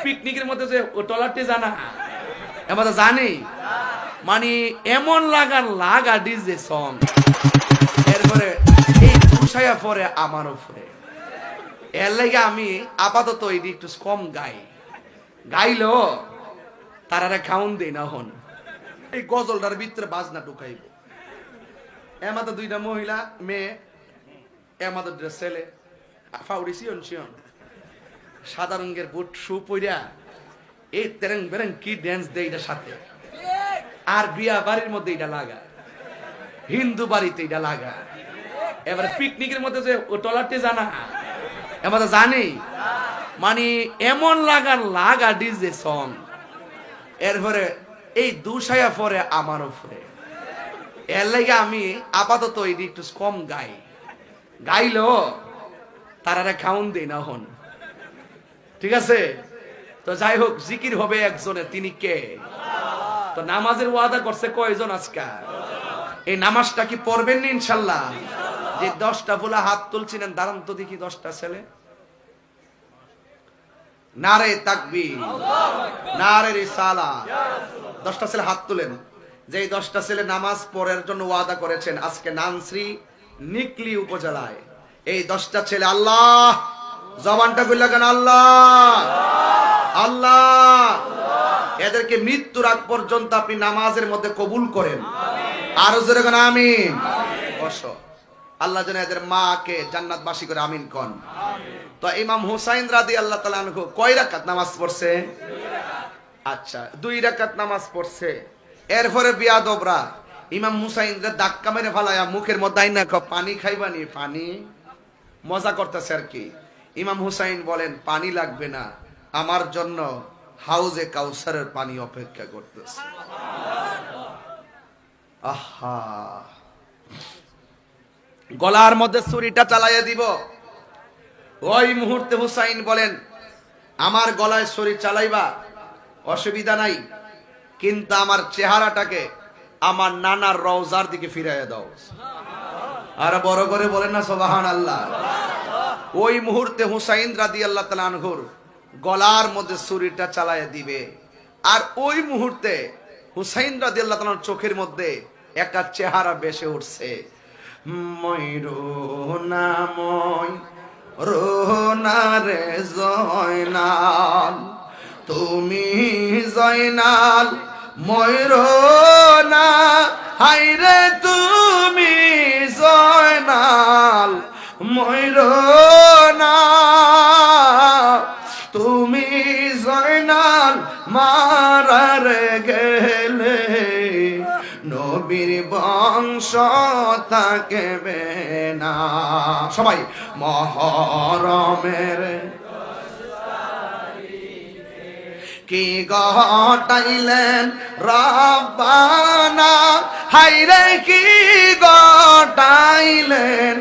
পিকনিকের মধ্যে যে টলারটি জানা এবার জানি মানে এমন লাগা ডিজে সং এরপরে এই তুষায়া পরে আমার উপরে এর লাগে আমি আপাতত এটি একটু কম গাইলো তারারে খাউন দেই না হন এই গজলটার ভিতরে বাজনা ঢুকাইব এমাতে দুইটা মহিলা মেয়ে এমাতে দুইটা ছেলে ফাউরি শিয়ন সাদা রঙের বুট শু পইরা এই তেরেং বেরেং কি ড্যান্স দেয় এটার সাথে আর বিয়া বাড়ির মধ্যে এটা লাগা হিন্দু বাড়িতে এটা লাগা এবারে পিকনিকের মধ্যে যে টলারটি জানা এবার জানি মানে এমন লাগা ডিজে সং এরপরে এই দুষায়া পরে আমার উপরে এর লাগে আমি আপাতত এটি একটু কম গাইলো তারারে খাউন দেই না হন ঠিক আছে তো যাই হোক জিকির হবে একজনের তিনি কে তো নামাজের ওয়াদা করছে কয়জন আজকে এই নামাজটা কি পড়বেন না ইনশাআল্লাহ যে 10টা ফুলা হাত তুলছিলেন দাঁড়ান তো দেখি 10টা ছেলে নারে তাকবীর নারে রিসালাত 10টা ছেলে হাত তুলেন যে 10টা ছেলে নামাজ পড়ার জন্য ওয়াদা করেছেন আজকে নানশ্রী নিকলি উপজেলায় এই 10টা ছেলে আল্লাহ জবানটা কইলা কেন আল্লাহ আল্লাহ এদেরকে মৃত্যুর আগ পর্যন্ত আপনি নামাজের মধ্যে কবুল করেন আরো জোরে কেন আমিন বসো আল্লাহ যেন এদের মাকে জান্নাতবাসী করে আমিন কোন তো ইমাম হুসাইন রাদিয়াল্লাহু তাআলা আনহু কয় রাকাত নামাজ পড়ছে আচ্ছা 2 রাকাত নামাজ পড়ছে এরপরে বিয়াদবরা ইমাম হুসাইন রে ধাক্কা মেরে ফেলায়া মুখের মধ্যে আইনা পানি খাইবানি পানি মজা করতেছে আর কি ইমাম হুসাইন বলেন পানি লাগবে না আমার জন্য হাউজে কাউসারের পানি অপেক্ষা করতেছে আহা গলার মধ্যে ছুরিটা চালাইয়া দিব ওই মুহূর্তে হুসাইন বলেন আমার গলায় ছুরি চালাইবা অসুবিধা নাই কিন্তু আমার চেহারাটাকে আমার নানার রওজার দিকে ফিরাইয়া দাও আর বড় করে বলেন না সুবহানাল্লাহ ওই মুহূর্তে হুসাইন রাদিয়াল্লাহু তাআলা আনহুর গলার মধ্যে ছুরিটা চালাইয়া দিবে আর ওই মুহূর্তে হুসাইন রাদিয়াল্লাহু তাআলার চোখের মধ্যে একটা চেহারা ভেসে উঠছে ময়ূরনা ময়ূরনা রে জয়নাল তুমি জয়নাল ময়ূরনা হায়রে তুমি জয়নাল ময়ূরনা তুমি জয়নাল মারার গেলে নবীর বংশ থাকবে না সবাই মহরমের কি ঘটাইলেন রব্বানা হায়রে কি ঘটাইলেন